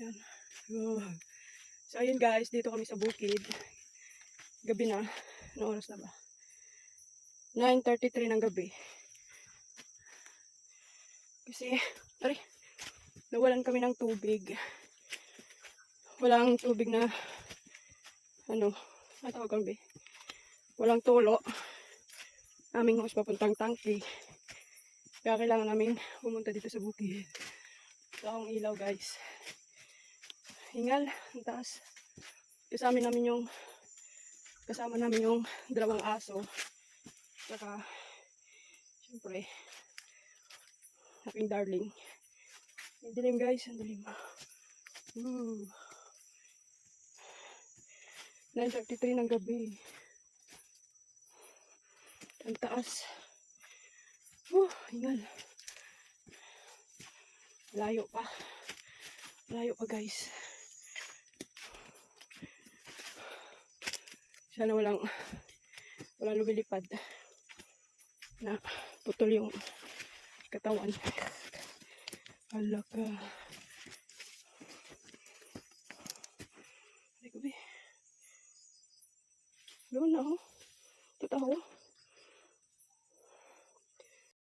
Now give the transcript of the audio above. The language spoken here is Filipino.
Yan. Oh. So, ayun guys, dito kami sa bukid. Gabi na. Anong oras na ba? 9:33 ng gabi. Kasi, nawalan kami ng tubig. Walang tubig na, matawag kami. Walang tulo. Aming hose papuntang tangke. Kaya kailangan namin pumunta dito sa bukid. Wala akong ilaw guys. Hingal, ang taas. Kasama namin yung dalawang aso. Saka, syempre, aking darling. Ang dilim guys, ang dilim. 9:33 ng gabi. Ang taas. Hingal. Layo pa. Layo pa guys. Sana walang lumilipad na putol yung katawan. Hala ka. Ay, gabi. Gawin na ako. Totoo.